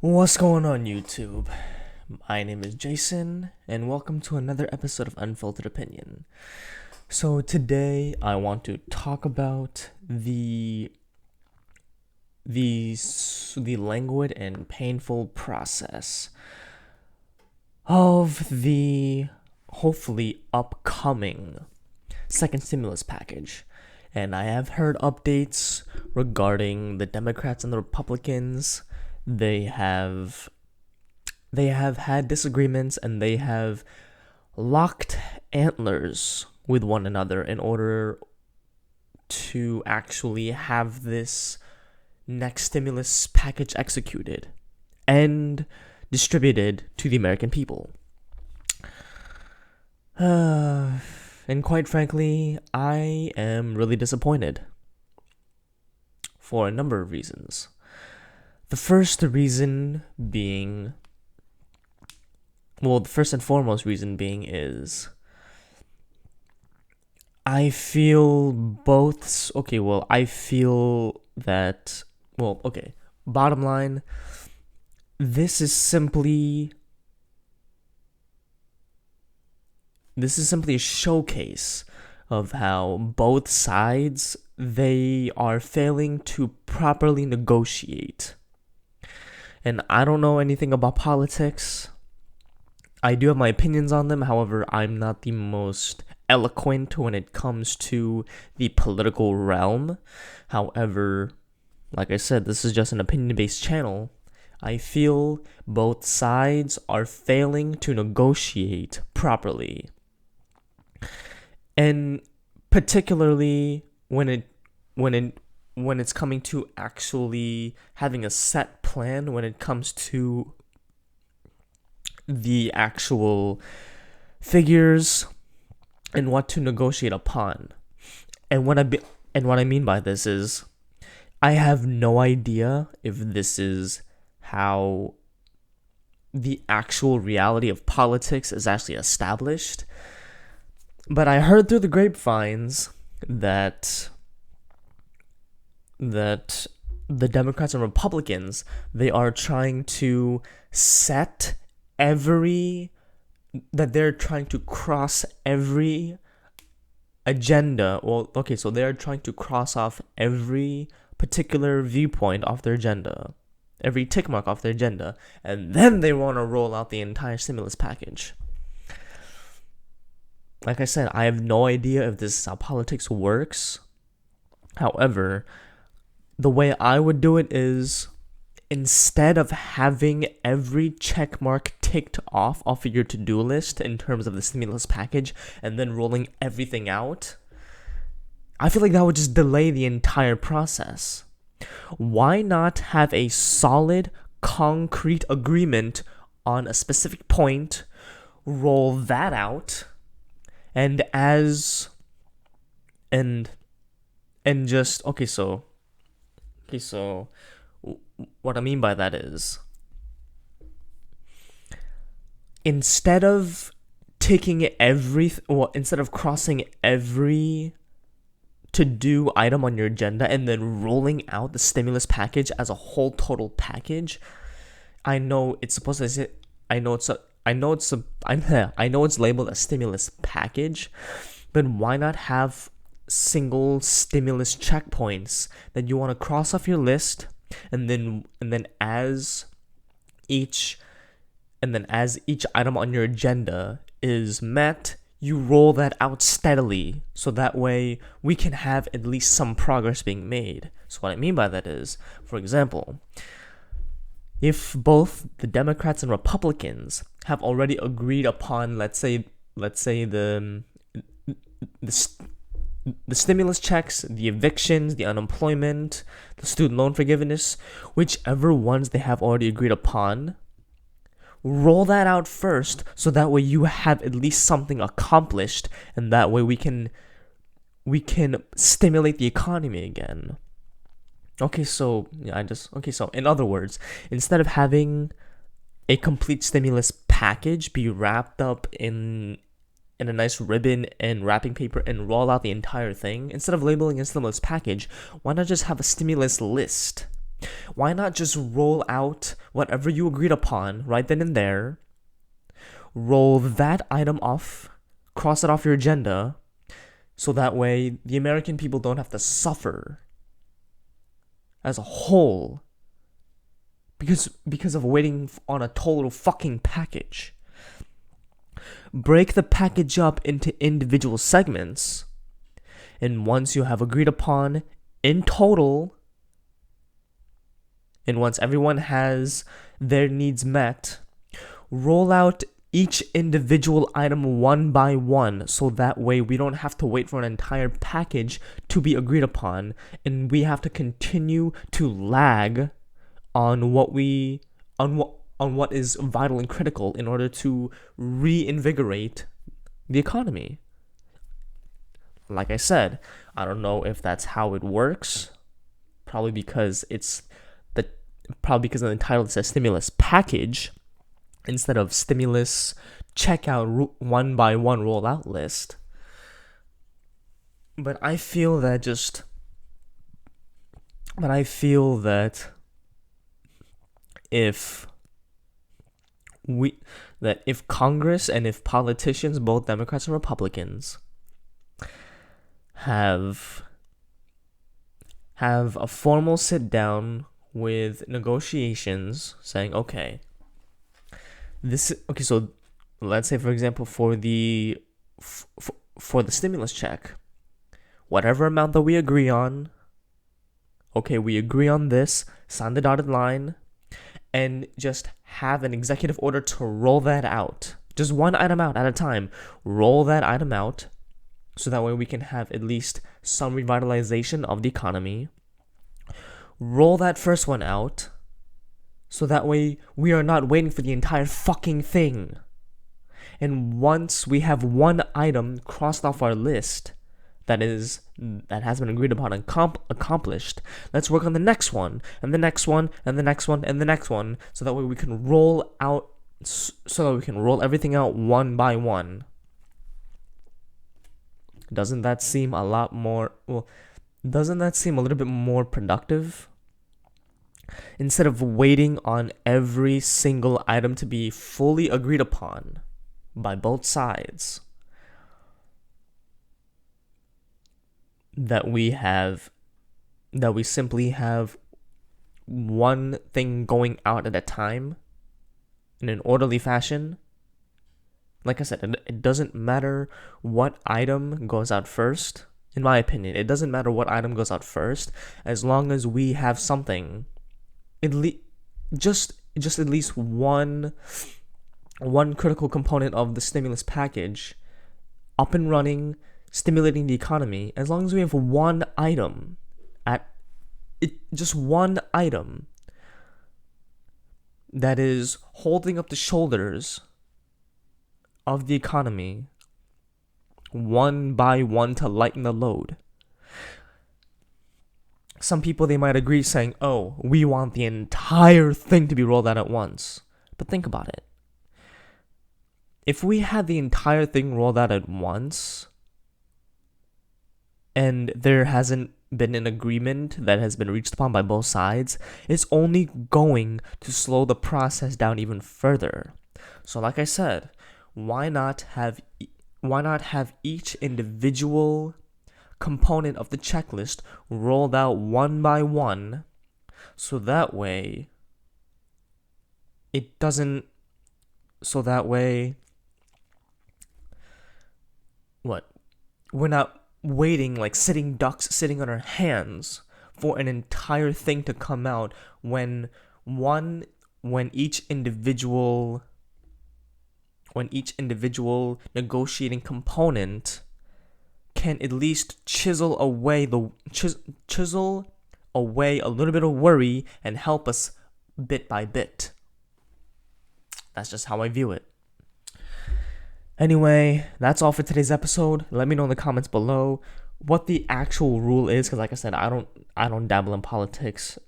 What's going on, YouTube? My name is Jason, and welcome to another episode of Unfiltered Opinion. So today I want to talk about the languid and painful process of the hopefully upcoming second stimulus package. And I have heard updates regarding the Democrats and the Republicans. They have had disagreements, and they have locked antlers with one another in order to actually have this next stimulus package executed and distributed to the American people. And quite frankly, I am really disappointed for a number of reasons. The first reason being, the first and foremost reason being is I feel bottom line, this is simply a showcase of how both sides, they are failing to properly negotiate. And I don't know anything about politics. I do have my opinions on them. However, I'm not the most eloquent when it comes to the political realm. However, like I said, this is just an opinion-based channel. I feel both sides are failing to negotiate properly. And particularly when it's coming to actually having a set plan when it comes to the actual figures and what to negotiate upon. And what I mean by this is, I have no idea if this is how the actual reality of politics is actually established. But I heard through the grapevines that the Democrats and Republicans, they are trying to they're trying to cross every agenda. So they're trying to cross off every particular viewpoint off their agenda, every tick mark off their agenda, and then they want to roll out the entire stimulus package. Like I said, I have no idea if this is how politics works. However, the way I would do it is, instead of having every check mark ticked off of your to-do list in terms of the stimulus package and then rolling everything out, I feel like that would just delay the entire process. Why not have a solid, concrete agreement on a specific point, roll that out, and so what I mean by that is, instead of crossing every to-do item on your agenda and then rolling out the stimulus package as a whole total package, I know it's labeled a stimulus package, but why not have single stimulus checkpoints that you want to cross off your list, and then as each item on your agenda is met, you roll that out steadily, so that way we can have at least some progress being made. So what I mean by that is, for example, if both the Democrats and Republicans have already agreed upon, let's say the stimulus checks, the evictions, the unemployment, the student loan forgiveness, whichever ones they have already agreed upon, roll that out first, so that way you have at least something accomplished, and that way we can stimulate the economy again. So in other words, instead of having a complete stimulus package be wrapped up in a nice ribbon and wrapping paper and roll out the entire thing, instead of labeling a stimulus package, why not just have a stimulus list? Why not just roll out whatever you agreed upon right then and there, roll that item off, cross it off your agenda, so that way the American people don't have to suffer as a whole because of waiting on a total fucking package. Break the package up into individual segments, and once you have agreed upon in total, and once everyone has their needs met, roll out each individual item one by one, so that way we don't have to wait for an entire package to be agreed upon, and we have to continue to lag on what is vital and critical in order to reinvigorate the economy. Like I said, I don't know if that's how it works. Probably because the title says stimulus package instead of stimulus checkout one by one rollout list. But I feel that if Congress and if politicians, both Democrats and Republicans, have a formal sit down with negotiations saying, so let's say, for example, for the stimulus check, whatever amount that we agree on, we agree on this, sign the dotted line, and just have an executive order to roll that out. Just one item out at a time. Roll that item out, so that way we can have at least some revitalization of the economy. Roll that first one out, so that way we are not waiting for the entire fucking thing. And once we have one item crossed off our list that has been agreed upon and accomplished, let's work on the next one, and the next one, and the next one, and the next one, so that way we can roll everything out one by one. Doesn't that seem a little bit more productive? Instead of waiting on every single item to be fully agreed upon by both sides, that we simply have one thing going out at a time in an orderly fashion. Like I said, it doesn't matter what item goes out first. In my opinion, it doesn't matter what item goes out first, as long as we have something, just at least one critical component of the stimulus package up and running, stimulating the economy. As long as we have one item just one item that is holding up the shoulders of the economy one by one to lighten the load. Some people, they might agree saying, we want the entire thing to be rolled out at once. But think about it. If we had the entire thing rolled out at once, and there hasn't been an agreement that has been reached upon by both sides, it's only going to slow the process down even further. So like I said, why not have each individual component of the checklist rolled out one by one, so that way we're not waiting like sitting ducks sitting on our hands for an entire thing to come out when each individual negotiating component can at least chisel away a little bit of worry and help us bit by bit. That's just how I view it. Anyway, that's all for today's episode. Let me know in the comments below what the actual rule is, because like I said, I don't dabble in politics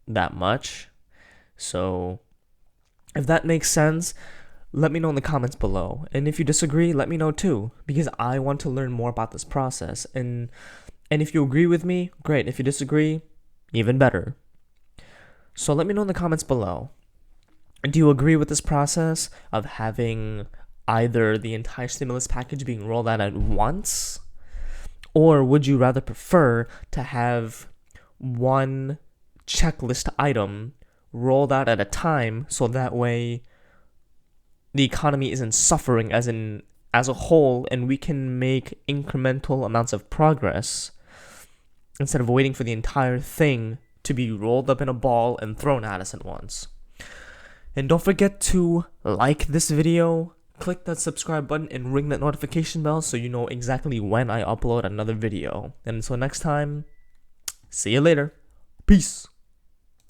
that much. So if that makes sense, let me know in the comments below. And if you disagree, let me know too, because I want to learn more about this process. And if you agree with me, great. If you disagree, even better. So let me know in the comments below. Do you agree with this process of having either the entire stimulus package being rolled out at once, or would you rather prefer to have one checklist item rolled out at a time, so that way the economy isn't suffering as a whole, and we can make incremental amounts of progress instead of waiting for the entire thing to be rolled up in a ball and thrown at us at once. And don't forget to like this video, click that subscribe button, and ring that notification bell so you know exactly when I upload another video. And until next time, see you later. Peace.